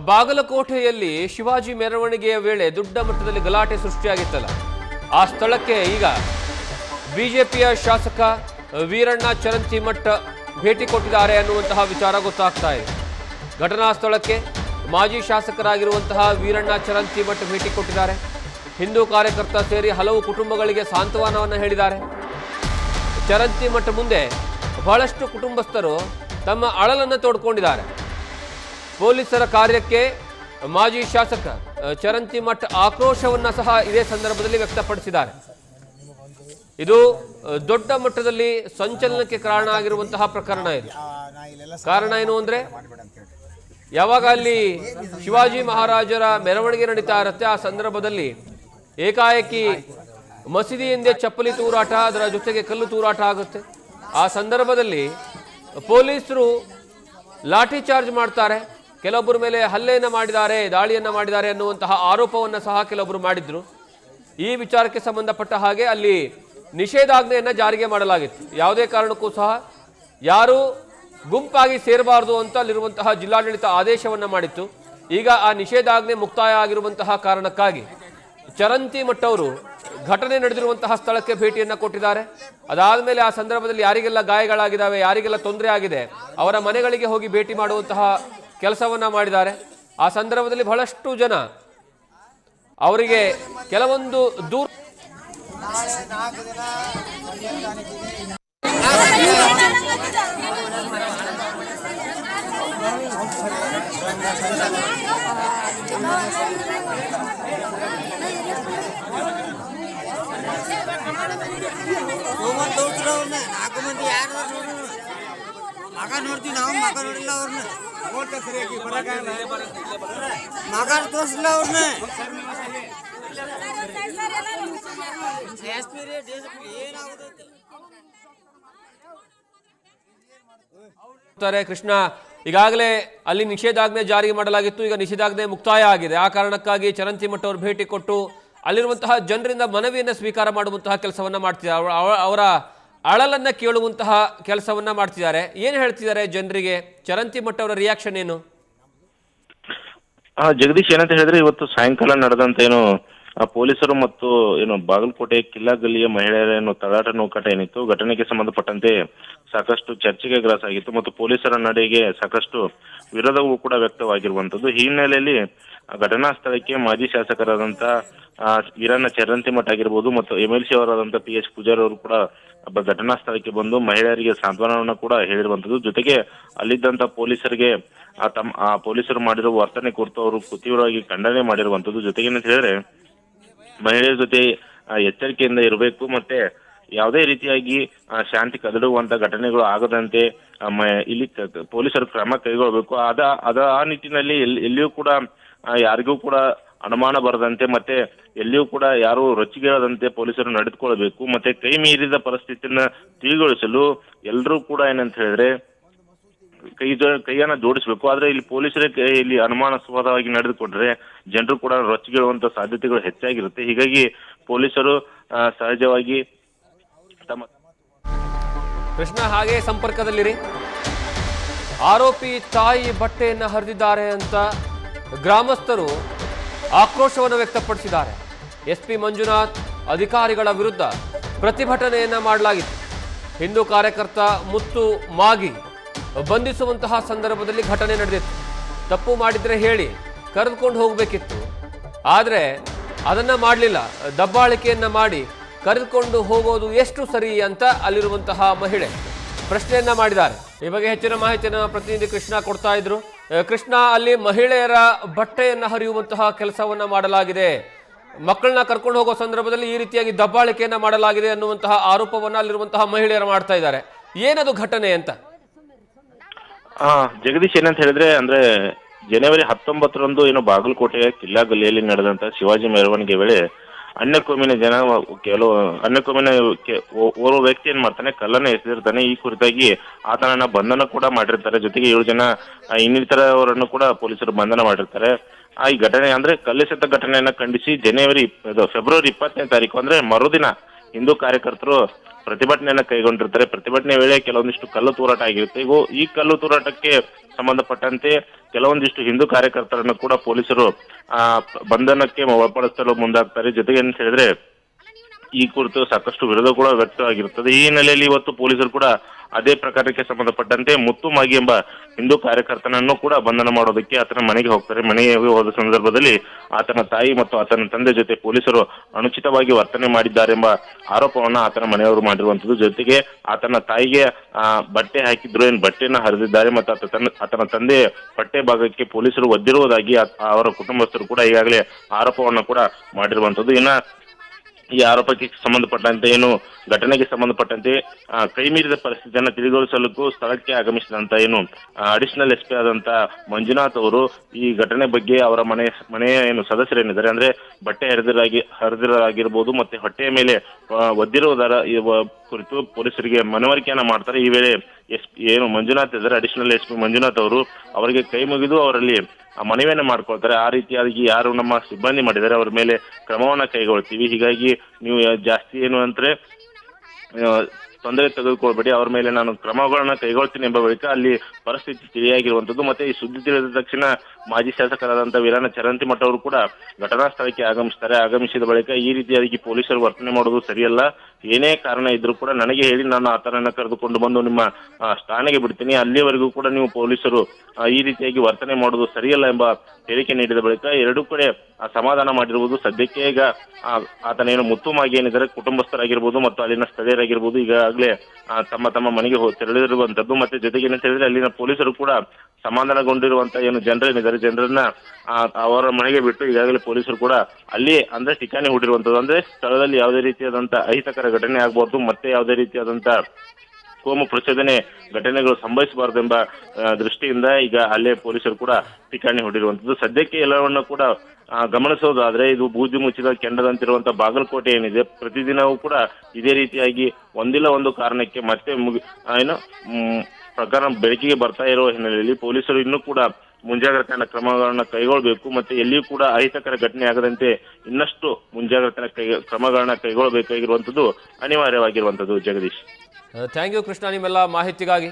ಬಾಗಲಕೋಟೆಯಲ್ಲಿ ಶಿವಾಜಿ ಮೆರವಣಿಗೆಯ ವೇಳೆ ದೊಡ್ಡ ಮಟ್ಟದಲ್ಲಿ ಗಲಾಟೆ ಸೃಷ್ಟಿಯಾಗಿತ್ತಲ್ಲ, ಆ ಸ್ಥಳಕ್ಕೆ ಈಗ ಬಿಜೆಪಿಯ ಶಾಸಕ ವೀರಣ್ಣ ಚರಂತಿಮಠ ಭೇಟಿ ಕೊಟ್ಟಿದ್ದಾರೆ ಅನ್ನುವಂತಹ ವಿಚಾರ ಗೊತ್ತಾಗ್ತಾ ಇದೆ. ಘಟನಾ ಸ್ಥಳಕ್ಕೆ ಮಾಜಿ ಶಾಸಕರಾಗಿರುವಂತಹ ವೀರಣ್ಣ ಚರಂತಿಮಠ ಭೇಟಿ ಕೊಟ್ಟಿದ್ದಾರೆ. ಹಿಂದೂ ಕಾರ್ಯಕರ್ತ ಸೇರಿ ಹಲವು ಕುಟುಂಬಗಳಿಗೆ ಸಾಂತ್ವನವನ್ನು ಹೇಳಿದ್ದಾರೆ. ಚರಂತಿಮಠ ಮುಂದೆ ಬಹಳಷ್ಟು ಕುಟುಂಬಸ್ಥರು ತಮ್ಮ ಅಳಲನ್ನು ತೋಡ್ಕೊಂಡಿದ್ದಾರೆ. ಪೊಲೀಸರ ಕಾರ್ಯಕ್ಕೆ ಮಾಜಿ ಶಾಸಕ ಚರಂತಿಮಠ ಆಕ್ರೋಶವನ್ನ ಸಹ ಇದೇ ಸಂದರ್ಭದಲ್ಲಿ ವ್ಯಕ್ತಪಡಿಸಿದ್ದಾರೆ. ಇದು ದೊಡ್ಡ ಮಟ್ಟದಲ್ಲಿ ಸಂಚಲನಕ್ಕೆ ಕಾರಣ ಆಗಿರುವಂತಹ ಪ್ರಕರಣ ಇದು. ಕಾರಣ ಏನು ಅಂದ್ರೆ, ಯಾವಾಗ ಅಲ್ಲಿ ಶಿವಾಜಿ ಮಹಾರಾಜರ ಮೆರವಣಿಗೆ ನಡೀತಾ ಇರುತ್ತೆ, ಆ ಸಂದರ್ಭದಲ್ಲಿ ಏಕಾಏಕಿ ಮಸೀದಿ ಹಿಂದೆ ಚಪ್ಪಲಿ ತೂರಾಟ, ಅದರ ಜೊತೆಗೆ ಕಲ್ಲು ತೂರಾಟ ಆಗುತ್ತೆ. ಆ ಸಂದರ್ಭದಲ್ಲಿ ಪೊಲೀಸರು ಲಾಠಿ ಚಾರ್ಜ್ ಮಾಡ್ತಾರೆ. ಕೆಲವೊಬ್ಬರ ಮೇಲೆ ಹಲ್ಲೆಯನ್ನು ಮಾಡಿದ್ದಾರೆ, ದಾಳಿಯನ್ನು ಮಾಡಿದ್ದಾರೆ ಅನ್ನುವಂತಹ ಆರೋಪವನ್ನು ಸಹ ಕೆಲವೊಬ್ಬರು ಮಾಡಿದ್ರು. ಈ ವಿಚಾರಕ್ಕೆ ಸಂಬಂಧಪಟ್ಟ ಹಾಗೆ ಅಲ್ಲಿ ನಿಷೇಧಾಜ್ಞೆಯನ್ನು ಜಾರಿಗೆ ಮಾಡಲಾಗಿತ್ತು. ಯಾವುದೇ ಕಾರಣಕ್ಕೂ ಸಹ ಯಾರು ಗುಂಪಾಗಿ ಸೇರಬಾರದು ಅಂತ ಅಲ್ಲಿರುವಂತಹ ಜಿಲ್ಲಾಡಳಿತ ಆದೇಶವನ್ನು ಮಾಡಿತ್ತು. ಈಗ ಆ ನಿಷೇಧಾಜ್ಞೆ ಮುಕ್ತಾಯ ಆಗಿರುವಂತಹ ಕಾರಣಕ್ಕಾಗಿ ಚರಂತಿಮಠ ಅವರು ಘಟನೆ ನಡೆದಿರುವಂತಹ ಸ್ಥಳಕ್ಕೆ ಭೇಟಿಯನ್ನು ಕೊಟ್ಟಿದ್ದಾರೆ. ಅದಾದ ಮೇಲೆ ಆ ಸಂದರ್ಭದಲ್ಲಿ ಯಾರಿಗೆಲ್ಲ ಗಾಯಗಳಾಗಿದ್ದಾವೆ, ಯಾರಿಗೆಲ್ಲ ತೊಂದರೆ ಆಗಿದೆ, ಅವರ ಮನೆಗಳಿಗೆ ಹೋಗಿ ಭೇಟಿ ಮಾಡುವಂತಹ ಕೆಲಸವನ್ನ ಮಾಡಿದ್ದಾರೆ. ಆ ಸಂದರ್ಭದಲ್ಲಿ ಬಹಳಷ್ಟು ಜನ ಅವರಿಗೆ ಕೆಲವೊಂದು ದೂರ ಮಗ ನೋಡ್ತೀವಿ ನಾವು, ಮಗ ನೋಡಿಲ್ಲ ಅವ್ರನ್ನ, ಮಗ ತೋರಿಸಿಲ್ಲ ಅವ್ರನ್ನ. ಕೃಷ್ಣ, ಈಗಾಗಲೇ ಅಲ್ಲಿ ನಿಷೇಧಾಜ್ಞೆ ಜಾರಿ ಮಾಡಲಾಗಿತ್ತು. ಈಗ ನಿಷೇಧಾಜ್ಞೆ ಮುಕ್ತಾಯ ಆಗಿದೆ. ಆ ಕಾರಣಕ್ಕಾಗಿ ಚರಂತಿಮಠ ಅವರು ಭೇಟಿ ಕೊಟ್ಟು ಅಲ್ಲಿರುವಂತಹ ಜನರಿಂದ ಮನವಿಯನ್ನು ಸ್ವೀಕಾರ ಮಾಡುವಂತಹ ಕೆಲಸವನ್ನ ಮಾಡ್ತಿದ್ದಾರೆ. ಅವರ ಅಳಲನ್ನ ಕೇಳುವಂತಹ ಕೆಲಸವನ್ನ ಮಾಡ್ತಿದ್ದಾರೆ. ಏನು ಹೇಳ್ತಿದ್ದಾರೆ ಜನರಿಗೆ? ಚರಂತಿಮಠ ಅವರ ರಿಯಾಕ್ಷನ್ ಏನು? ಜಗದೀಶ್, ಏನಂತ ಹೇಳಿದ್ರೆ, ಇವತ್ತು ಸಾಯಂಕಾಲ ನಡೆದಂತ ಏನು ಪೊಲೀಸರು ಮತ್ತು ಏನು ಬಾಗಲಕೋಟೆ ಕಿಲ್ಲಾ ಗಲ್ಲಿಯ ಮಹಿಳೆಯರ ಏನು ತಳಾಟ ನೂಕಾಟ ಏನಿತ್ತು, ಘಟನೆಗೆ ಸಂಬಂಧಪಟ್ಟಂತೆ ಸಾಕಷ್ಟು ಚರ್ಚೆಗೆ ಗ್ರಾಸಾಗಿತ್ತು ಮತ್ತು ಪೊಲೀಸರ ನಡೆಗೆ ಸಾಕಷ್ಟು ವಿರೋಧವೂ ಕೂಡ ವ್ಯಕ್ತವಾಗಿರುವಂತದ್ದು. ಈ ಹಿನ್ನೆಲೆಯಲ್ಲಿ ಘಟನಾ ಸ್ಥಳಕ್ಕೆ ಮಾಜಿ ಶಾಸಕರಾದಂತ ವೀರಣ್ಣ ಚರಂತಿಮಠ ಆಗಿರ್ಬೋದು ಮತ್ತು MLC ಅವರಾದಂತ PH ಪೂಜಾರಿ ಅವರು ಕೂಡ ಘಟನಾ ಸ್ಥಳಕ್ಕೆ ಬಂದು ಮಹಿಳೆಯರಿಗೆ ಸಾಂತ್ವನವನ್ನು ಕೂಡ ಹೇಳಿರುವಂತದ್ದು. ಜೊತೆಗೆ ಅಲ್ಲಿದ್ದಂತ ಪೊಲೀಸರಿಗೆ ಪೊಲೀಸರು ಮಾಡಿರುವ ವರ್ತನೆ ಕುರಿತು ಅವರು ತೀವ್ರವಾಗಿ ಖಂಡನೆ ಮಾಡಿರುವಂತದ್ದು. ಜೊತೆಗೆ ಏನಂತ ಹೇಳಿದ್ರೆ, ಮಹಿಳೆಯರ ಜೊತೆ ಎಚ್ಚರಿಕೆಯಿಂದ ಇರಬೇಕು, ಮತ್ತೆ ಯಾವುದೇ ರೀತಿಯಾಗಿ ಶಾಂತಿ ಕದಡುವಂತ ಘಟನೆಗಳು ಆಗದಂತೆ ಇಲ್ಲಿ ಪೊಲೀಸರು ಕ್ರಮ ಕೈಗೊಳ್ಳಬೇಕು. ಆ ನಿಟ್ಟಿನಲ್ಲಿ ಎಲ್ಲಿಯೂ ಕೂಡ ಯಾರಿಗೂ ಕೂಡ ಅನುಮಾನ ಬರದಂತೆ ಮತ್ತೆ ಎಲ್ಲಿಯೂ ಕೂಡ ಯಾರು ರೊಚ್ಚಿಗೇಳದಂತೆ ಪೊಲೀಸರು ನಡೆದುಕೊಳ್ಬೇಕು. ಮತ್ತೆ ಕೈ ಮೀರಿದ ಪರಿಸ್ಥಿತಿಯನ್ನ ತಿಳಿಗೊಳಿಸಲು ಎಲ್ಲರೂ ಕೂಡ ಏನಂತ ಹೇಳಿದ್ರೆ ಕೈಯನ್ನ ಜೋಡಿಸಬೇಕು. ಆದ್ರೆ ಇಲ್ಲಿ ಪೊಲೀಸರೇ ಇಲ್ಲಿ ಅನುಮಾನಾಸ್ಪದವಾಗಿ ನಡೆದುಕೊಂಡ್ರೆ ಜನರು ಕೂಡ ರೊಚ್ಚಿಗೇಳುವಂತ ಸಾಧ್ಯತೆಗಳು ಹೆಚ್ಚಾಗಿರುತ್ತೆ. ಹೀಗಾಗಿ ಪೊಲೀಸರು ಸಹಜವಾಗಿ ತಮ್ಮ ಕೃಷ್ಣ ಹಾಗೆ ಸಂಪರ್ಕದಲ್ಲಿರಿ. ಆರೋಪಿ ತಾಯಿ ಬಟ್ಟೆಯನ್ನು ಹರಿದಿದ್ದಾರೆ ಅಂತ ಗ್ರಾಮಸ್ಥರು ಆಕ್ರೋಶವನ್ನು ವ್ಯಕ್ತಪಡಿಸಿದ್ದಾರೆ. SP ಮಂಜುನಾಥ್ ಅಧಿಕಾರಿಗಳ ವಿರುದ್ಧ ಪ್ರತಿಭಟನೆಯನ್ನ ಮಾಡಲಾಗಿತ್ತು. ಹಿಂದೂ ಕಾರ್ಯಕರ್ತ ಮುತ್ತು ಮಾಗಿ ಬಂಧಿಸುವಂತಹ ಸಂದರ್ಭದಲ್ಲಿ ಘಟನೆ ನಡೆದಿತ್ತು. ತಪ್ಪು ಮಾಡಿದ್ರೆ ಹೇಳಿ ಕರೆದುಕೊಂಡು ಹೋಗಬೇಕಿತ್ತು, ಆದರೆ ಅದನ್ನ ಮಾಡಲಿಲ್ಲ. ದಬ್ಬಾಳಿಕೆಯನ್ನ ಮಾಡಿ ಕರೆದುಕೊಂಡು ಹೋಗೋದು ಎಷ್ಟು ಸರಿ ಅಂತ ಅಲ್ಲಿರುವಂತಹ ಮಹಿಳೆ ಪ್ರಶ್ನೆಯನ್ನ ಮಾಡಿದ್ದಾರೆ. ಈ ಬಗ್ಗೆ ಹೆಚ್ಚಿನ ಮಾಹಿತಿಯನ್ನು ಪ್ರತಿನಿಧಿ ಕೃಷ್ಣ ಕೊಡ್ತಾ ಇದ್ರು. ಕೃಷ್ಣ, ಅಲ್ಲಿ ಮಹಿಳೆಯರ ಬಟ್ಟೆಯನ್ನ ಹರಿಯುವಂತಹ ಕೆಲಸವನ್ನ ಮಾಡಲಾಗಿದೆ, ಮಕ್ಕಳನ್ನ ಕರ್ಕೊಂಡು ಹೋಗೋ ಸಂದರ್ಭದಲ್ಲಿ ಈ ರೀತಿಯಾಗಿ ದಬ್ಬಾಳಿಕೆಯನ್ನ ಮಾಡಲಾಗಿದೆ ಅನ್ನುವಂತಹ ಆರೋಪವನ್ನ ಅಲ್ಲಿರುವಂತಹ ಮಹಿಳೆಯರು ಮಾಡ್ತಾ ಇದ್ದಾರೆ. ಏನದು ಘಟನೆ ಅಂತ? ಜಗದೀಶ್, ಏನಂತ ಹೇಳಿದ್ರೆ, ಅಂದ್ರೆ ಜನವರಿ 19ರಂದು ಏನು ಬಾಗಲಕೋಟೆಯ ಕಿಲ್ಲಾ ಗಲ್ಲಿಯಲ್ಲಿ ನಡೆದಂತ ಶಿವಾಜಿ ಮೆರವಣಿಗೆ ವೇಳೆ ಅನ್ಯಕೋಮಿನ ಜನ ಅನ್ಯಕೋಮಿನ ಓರ್ವ ವ್ಯಕ್ತಿ ಏನ್ ಮಾಡ್ತಾನೆ, ಕಲ್ಲನ್ನ ಎಸೆದಿರ್ತಾನೆ. ಈ ಕುರಿತಾಗಿ ಆತನನ್ನ ಬಂಧನ ಕೂಡ ಮಾಡಿರ್ತಾರೆ. ಜೊತೆಗೆ 7 ಜನ ಇನ್ನಿತರವರನ್ನು ಕೂಡ ಪೊಲೀಸರು ಬಂಧನ ಮಾಡಿರ್ತಾರೆ. ಈ ಘಟನೆ ಅಂದ್ರೆ ಕಲ್ಲೆಸೆತ ಘಟನೆಯನ್ನ ಖಂಡಿಸಿ ಫೆಬ್ರವರಿ 20ನೇ ತಾರೀಕು ಅಂದ್ರೆ ಮರುದಿನ ಹಿಂದೂ ಕಾರ್ಯಕರ್ತರು ಪ್ರತಿಭಟನೆಯನ್ನ ಕೈಗೊಂಡಿರ್ತಾರೆ. ಪ್ರತಿಭಟನೆ ವೇಳೆ ಕೆಲವೊಂದಿಷ್ಟು ಕಲ್ಲು ತೂರಾಟ ಆಗಿರುತ್ತೆ. ಈ ಕಲ್ಲು ತೂರಾಟಕ್ಕೆ ಸಂಬಂಧಪಟ್ಟಂತೆ ಕೆಲವೊಂದಿಷ್ಟು ಹಿಂದೂ ಕಾರ್ಯಕರ್ತರನ್ನು ಕೂಡ ಪೊಲೀಸರು ಬಂಧನಕ್ಕೆ ಒಳಪಡಿಸಲು ಮುಂದಾಗ್ತಾರೆ. ಜೊತೆಗೆ ಅಂತ ಹೇಳಿದ್ರೆ ಈ ಕುರಿತು ಸಾಕಷ್ಟು ವಿರೋಧ ಕೂಡ ವ್ಯಕ್ತವಾಗಿರುತ್ತದೆ. ಈ ಹಿನ್ನೆಲೆಯಲ್ಲಿ ಇವತ್ತು ಪೊಲೀಸರು ಕೂಡ ಅದೇ ಪ್ರಕಾರಕ್ಕೆ ಸಂಬಂಧಪಟ್ಟಂತೆ ಮುತ್ತು ಮಾಗಿ ಎಂಬ ಹಿಂದೂ ಕಾರ್ಯಕರ್ತನನ್ನು ಕೂಡ ಬಂಧನ ಮಾಡೋದಕ್ಕೆ ಆತನ ಮನೆಗೆ ಹೋಗ್ತಾರೆ. ಮನೆಗೆ ಹೋದ ಸಂದರ್ಭದಲ್ಲಿ ಆತನ ತಾಯಿ ಮತ್ತು ಆತನ ತಂದೆ ಜೊತೆ ಪೊಲೀಸರು ಅನುಚಿತವಾಗಿ ವರ್ತನೆ ಮಾಡಿದ್ದಾರೆಂಬ ಆರೋಪವನ್ನ ಆತನ ಮನೆಯವರು ಮಾಡಿರುವಂತದ್ದು. ಜೊತೆಗೆ ಆತನ ತಾಯಿಗೆ ಬಟ್ಟೆ ಹಾಕಿದ್ರು, ಬಟ್ಟೆಯನ್ನ ಹರಿದಿದ್ದಾರೆ ಮತ್ತು ಆತನ ತಂದೆ ಬಟ್ಟೆ ಭಾಗಕ್ಕೆ ಪೊಲೀಸರು ಒದ್ದಿರುವುದಾಗಿ ಅವರ ಕುಟುಂಬಸ್ಥರು ಕೂಡ ಈಗಾಗಲೇ ಆರೋಪವನ್ನ ಕೂಡ ಮಾಡಿರುವಂತದ್ದು. ಇನ್ನ ಈ ಆರೋಪಕ್ಕೆ ಸಂಬಂಧಪಟ್ಟಂತೆ ಘಟನೆಗೆ ಸಂಬಂಧಪಟ್ಟಂತೆ ಕೈ ಮೀರಿದ ಪರಿಸ್ಥಿತಿಯನ್ನು ತಿಳಿಗೊಳಿಸಲು ಸ್ಥಳಕ್ಕೆ ಆಗಮಿಸಿದಂತ ಅಡಿಷನಲ್ SP ಆದಂತ ಮಂಜುನಾಥ್ ಅವರು ಈ ಘಟನೆ ಬಗ್ಗೆ ಅವರ ಮನೆಯ ಸದಸ್ಯರೇನಿದ್ದಾರೆ ಅಂದ್ರೆ ಬಟ್ಟೆ ಹರಿದಿರಾಗಿರ್ಬೋದು ಮತ್ತೆ ಹೊಟ್ಟೆಯ ಮೇಲೆ ಒದ್ದಿರುವುದರ ಕುರಿತು ಪೊಲೀಸರಿಗೆ ಮನವರಿಕೆಯನ್ನ ಮಾಡ್ತಾರೆ. ಈ ವೇಳೆ ಮಂಜುನಾಥ್ ಇದ್ದಾರೆ, ಅಡಿಷನಲ್ SP ಮಂಜುನಾಥ್ ಅವರು ಅವರಿಗೆ ಕೈ ಮುಗಿದು ಅವರಲ್ಲಿ ಮನವಿಯನ್ನ ಮಾಡ್ಕೊಳ್ತಾರೆ. ಆ ರೀತಿಯಾಗಿ ಯಾರು ನಮ್ಮ ಸಿಬ್ಬಂದಿ ಮಾಡಿದ್ದಾರೆ ಅವರ ಮೇಲೆ ಕ್ರಮವನ್ನ ಕೈಗೊಳ್ತೀವಿ, ಹೀಗಾಗಿ ನೀವು ಜಾಸ್ತಿ ಅಂದ್ರೆ ತೊಂದರೆ ತೆಗೆದುಕೊಳ್ಬೇಡಿ, ಅವ್ರ ಮೇಲೆ ನಾನು ಕ್ರಮಗಳನ್ನ ಕೈಗೊಳ್ತೀನಿ ಎಂಬ ಬಳಿಕ ಅಲ್ಲಿ ಪರಿಸ್ಥಿತಿ ತಿಳಿಯಾಗಿರುವಂತದ್ದು. ಮತ್ತೆ ಈ ಸುದ್ದಿ ತಿಳಿದ ತಕ್ಷಣ ಮಾಜಿ ಶಾಸಕರಾದಂತಹ ವೀರಣ್ಣ ಚರಂತಿಮಠ ಅವರು ಕೂಡ ಘಟನಾ ಸ್ಥಳಕ್ಕೆ ಆಗಮಿಸ್ತಾರೆ. ಆಗಮಿಸಿದ ಬಳಿಕ ಈ ರೀತಿಯಾಗಿ ಪೊಲೀಸರು ವರ್ತನೆ ಮಾಡೋದು ಸರಿಯಲ್ಲ, ಏನೇ ಕಾರಣ ಇದ್ರೂ ಕೂಡ ನನಗೆ ಹೇಳಿ ನಾನು ಆತನನ್ನ ಕರೆದುಕೊಂಡು ಬಂದು ನಿಮ್ಮ ಠಾಣೆಗೆ ಬಿಡ್ತೀನಿ, ಅಲ್ಲಿವರೆಗೂ ಕೂಡ ನೀವು ಪೊಲೀಸರು ಈ ರೀತಿಯಾಗಿ ವರ್ತನೆ ಮಾಡೋದು ಸರಿಯಲ್ಲ ಎಂಬ ಹೇಳಿಕೆ ನೀಡಿದ ಬಳಿಕ ಎರಡೂ ಕಡೆ ಸಮಾಧಾನ ಮಾಡಿರುವುದು. ಸದ್ಯಕ್ಕೆ ಈಗ ಆತನೇನು ಮುತ್ತು ಮಾಗಿ ಏನಿದ್ದಾರೆ ಕುಟುಂಬಸ್ಥರಾಗಿರ್ಬೋದು ಮತ್ತು ಅಲ್ಲಿನ ಸ್ಥಳೀಯರಾಗಿರ್ಬೋದು ಈಗಾಗಲೇ ತಮ್ಮ ತಮ್ಮ ಮನೆಗೆ ತೆರಳಿರುವಂತದ್ದು. ಮತ್ತೆ ಜೊತೆಗೆ ಏನಂತ ಹೇಳಿದ್ರೆ ಅಲ್ಲಿನ ಪೊಲೀಸರು ಕೂಡ ಸಮಾಧಾನಗೊಂಡಿರುವಂತ ಜನರೇನಿದ್ದಾರೆ ಜನರನ್ನ ಅವರ ಮನೆಗೆ ಬಿಟ್ಟು ಈಗಾಗಲೇ ಪೊಲೀಸರು ಕೂಡ ಅಲ್ಲಿ ಅಂದ್ರೆ ಠಿಕಾಣಿ ಹೂಡಿರುವಂತದ್ದು. ಅಂದ್ರೆ ಸ್ಥಳದಲ್ಲಿ ಯಾವುದೇ ರೀತಿಯಾದಂತ ಅಹಿತಕರ ಘಟನೆ ಆಗಬಾರ್ದು, ಮತ್ತೆ ಯಾವುದೇ ರೀತಿಯಾದಂತ ಕೋಮು ಪ್ರಚೋದನೆ ಘಟನೆಗಳು ಸಂಭವಿಸಬಾರದು ಎಂಬ ದೃಷ್ಟಿಯಿಂದ ಈಗ ಅಲ್ಲೇ ಪೊಲೀಸರು ಕೂಡ ಠಿಕಾಣಿ ಹೂಡಿರುವಂತದ್ದು. ಸದ್ಯಕ್ಕೆ ಎಲ್ಲವನ್ನ ಕೂಡ ಗಮನಿಸೋದಾದ್ರೆ ಇದು ಬೂದಿ ಮುಚ್ಚಿದ ಕೆಂಡದಂತಿರುವಂತಹ ಬಾಗಲಕೋಟೆ ಏನಿದೆ, ಪ್ರತಿದಿನವೂ ಕೂಡ ಇದೇ ರೀತಿಯಾಗಿ ಒಂದಿಲ್ಲ ಒಂದು ಕಾರಣಕ್ಕೆ ಮತ್ತೆ ಪ್ರಕರಣ ಬೆಳಕಿಗೆ ಬರ್ತಾ ಇರುವ ಹಿನ್ನೆಲೆಯಲ್ಲಿ ಪೊಲೀಸರು ಇನ್ನೂ ಕೂಡ ಮುಂಜಾಗ್ರತಾ ಕ್ರಮಗಳನ್ನ ಕೈಗೊಳ್ಳಬೇಕು. ಮತ್ತೆ ಎಲ್ಲಿಯೂ ಕೂಡ ಅಹಿತಕರ ಘಟನೆ ಆಗದಂತೆ ಇನ್ನಷ್ಟು ಮುಂಜಾಗ್ರತಾ ಕ್ರಮಗಳನ್ನ ಕೈಗೊಳ್ಳಬೇಕಾಗಿರುವಂತದ್ದು ಅನಿವಾರ್ಯವಾಗಿರುವಂತದ್ದು. ಜಗದೀಶ್, ಥ್ಯಾಂಕ್ ಯು ಕೃಷ್ಣ ನಿಮ್ಮೆಲ್ಲ ಮಾಹಿತಿಗಾಗಿ.